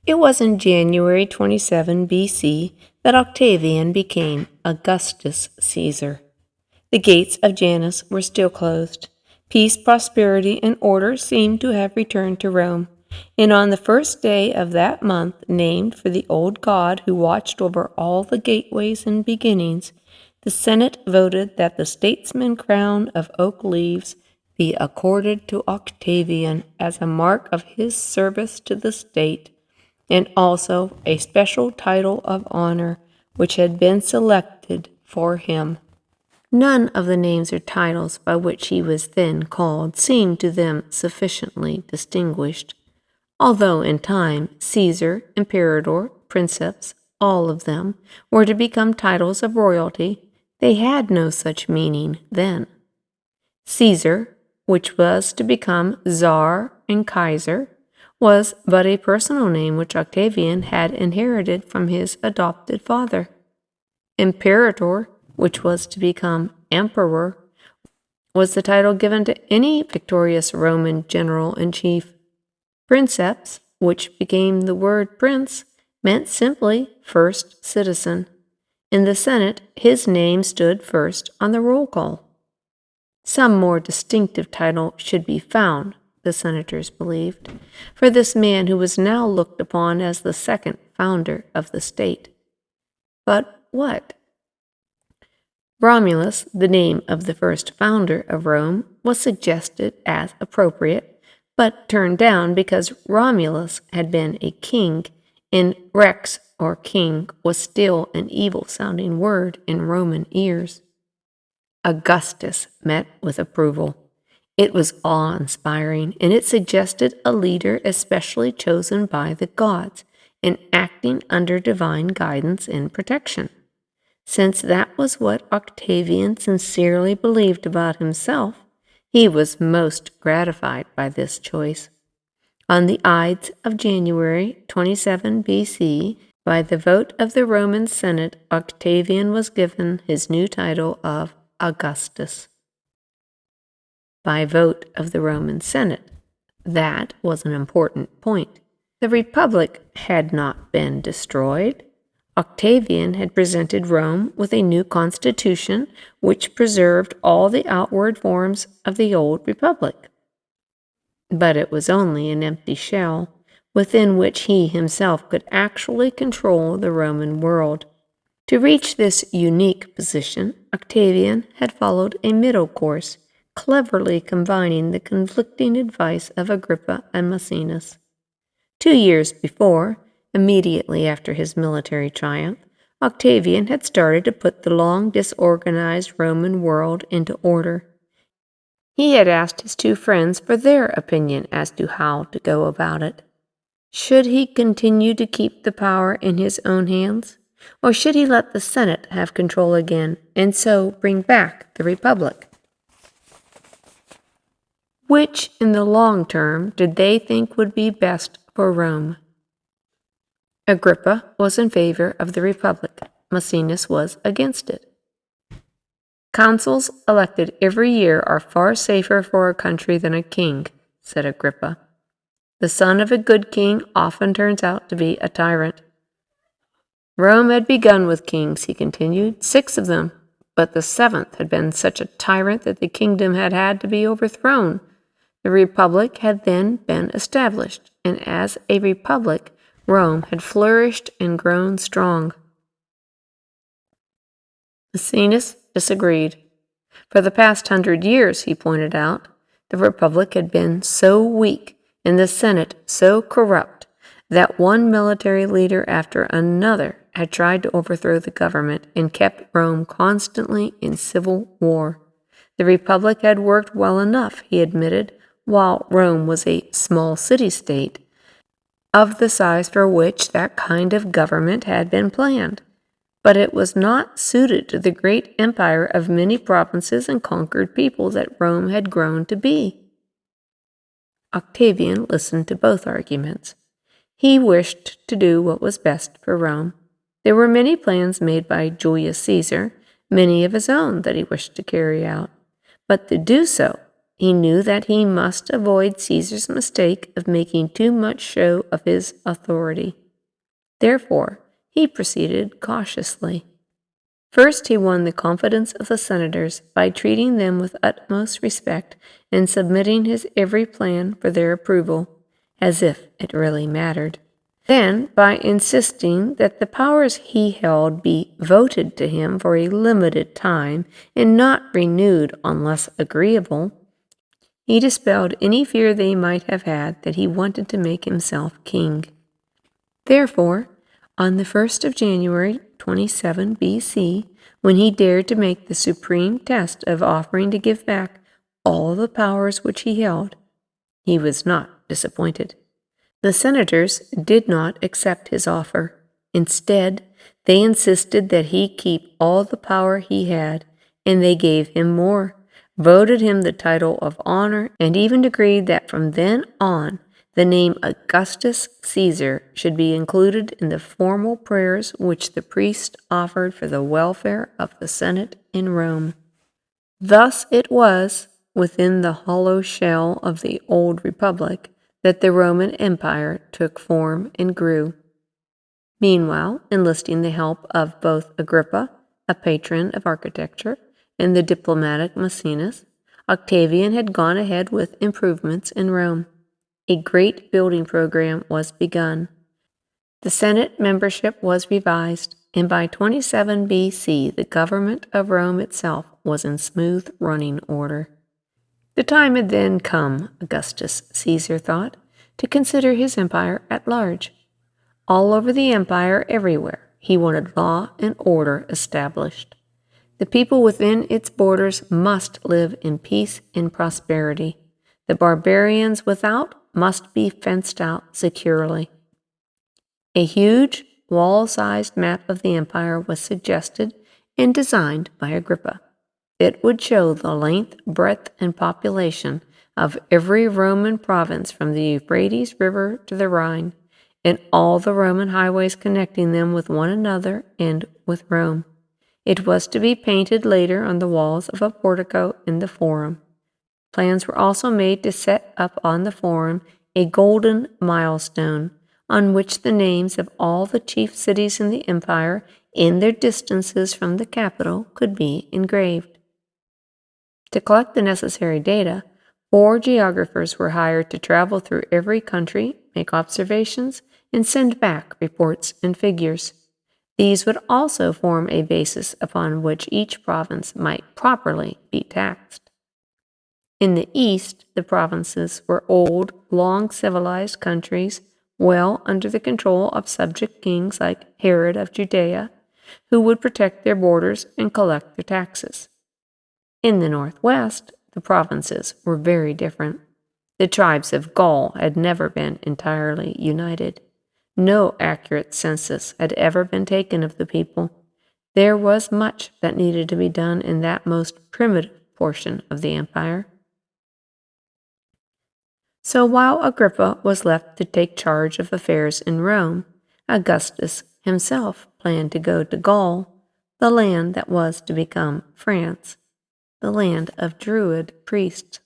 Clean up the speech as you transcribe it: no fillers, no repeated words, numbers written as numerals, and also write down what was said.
It was in January 27 BC that Octavian became Augustus Caesar. The gates of Janus were still closed. Peace, prosperity, and order seemed to have returned to Rome, and on the first day of that month, named for the old god who watched over all the gateways and beginnings, the Senate voted that the statesman crown of oak leaves be accorded to Octavian as a mark of his service to the state, and also a special title of honor which had been selected for him. None of the names or titles by which he was then called seemed to them sufficiently distinguished, although in time Caesar, Imperator, Princeps, all of them, were to become titles of royalty. They had no such meaning then. Caesar, which was to become Czar and Kaiser, was but a personal name which Octavian had inherited from his adopted father. Imperator, which was to become Emperor, was the title given to any victorious Roman general-in-chief. Princeps, which became the word prince, meant simply first citizen. In the Senate, his name stood first on the roll call. Some more distinctive title should be found, the senators believed, for this man who was now looked upon as the second founder of the state. But what? Romulus, the name of the first founder of Rome, was suggested as appropriate, but turned down because Romulus had been a king, and rex, or king, was still an evil-sounding word in Roman ears. Augustus met with approval. It was awe-inspiring, and it suggested a leader especially chosen by the gods and acting under divine guidance and protection. Since that was what Octavian sincerely believed about himself, he was most gratified by this choice. On the Ides of January 27 BC, by the vote of the Roman Senate, Octavian was given his new title of Augustus. By vote of the Roman Senate. That was an important point. The Republic had not been destroyed. Octavian had presented Rome with a new constitution which preserved all the outward forms of the old Republic. But it was only an empty shell, within which he himself could actually control the Roman world. To reach this unique position, Octavian had followed a middle course, cleverly combining the conflicting advice of Agrippa and Maecenas. 2 years before, immediately after his military triumph, Octavian had started to put the long disorganized Roman world into order. He had asked his two friends for their opinion as to how to go about it. Should he continue to keep the power in his own hands, or should he let the Senate have control again, and so bring back the Republic? Which, in the long term, did they think would be best for Rome? Agrippa was in favor of the Republic. Maecenas was against it. Consuls elected every year are far safer for a country than a king, said Agrippa. The son of a good king often turns out to be a tyrant. Rome had begun with kings, he continued, 6 of them, but the 7th had been such a tyrant that the kingdom had had to be overthrown. The Republic had then been established, and as a republic, Rome had flourished and grown strong. Maecenas disagreed. For the past 100 years, he pointed out, the Republic had been so weak and the Senate so corrupt that one military leader after another had tried to overthrow the government and kept Rome constantly in civil war. The Republic had worked well enough, he admitted, while Rome was a small city-state, of the size for which that kind of government had been planned. But it was not suited to the great empire of many provinces and conquered people that Rome had grown to be. Octavian listened to both arguments. He wished to do what was best for Rome. There were many plans made by Julius Caesar, many of his own that he wished to carry out. But to do so, He knew that he must avoid Caesar's mistake of making too much show of his authority. Therefore, he proceeded cautiously. First, he won the confidence of the senators by treating them with utmost respect and submitting his every plan for their approval, as if it really mattered. Then, by insisting that the powers he held be voted to him for a limited time and not renewed unless agreeable, he dispelled any fear they might have had that he wanted to make himself king. Therefore, on the 1st of January, 27 B.C., when he dared to make the supreme test of offering to give back all the powers which he held, he was not disappointed. The senators did not accept his offer. Instead, they insisted that he keep all the power he had, and they gave him more, voted him the title of honor, and even decreed that from then on the name Augustus Caesar should be included in the formal prayers which the priest offered for the welfare of the Senate in Rome. Thus it was, within the hollow shell of the old republic, that the Roman Empire took form and grew. Meanwhile, enlisting the help of both Agrippa, a patron of architecture, and the diplomatic Maecenas, Octavian had gone ahead with improvements in Rome. A great building program was begun. The Senate membership was revised, and by 27 B.C. the government of Rome itself was in smooth running order. The time had then come, Augustus Caesar thought, to consider his empire at large. All over the empire, everywhere, he wanted law and order established. The people within its borders must live in peace and prosperity. The barbarians without must be fenced out securely. A huge, wall-sized map of the empire was suggested and designed by Agrippa. It would show the length, breadth, and population of every Roman province from the Euphrates River to the Rhine, and all the Roman highways connecting them with one another and with Rome. It was to be painted later on the walls of a portico in the Forum. Plans were also made to set up on the Forum a golden milestone on which the names of all the chief cities in the empire and their distances from the capital could be engraved. To collect the necessary data, 4 geographers were hired to travel through every country, make observations, and send back reports and figures. These would also form a basis upon which each province might properly be taxed. In the east, the provinces were old, long-civilized countries, well under the control of subject kings like Herod of Judea, who would protect their borders and collect their taxes. In the northwest, the provinces were very different. The tribes of Gaul had never been entirely united. No accurate census had ever been taken of the people. There was much that needed to be done in that most primitive portion of the empire. So while Agrippa was left to take charge of affairs in Rome, Augustus himself planned to go to Gaul, the land that was to become France, the land of Druid priests.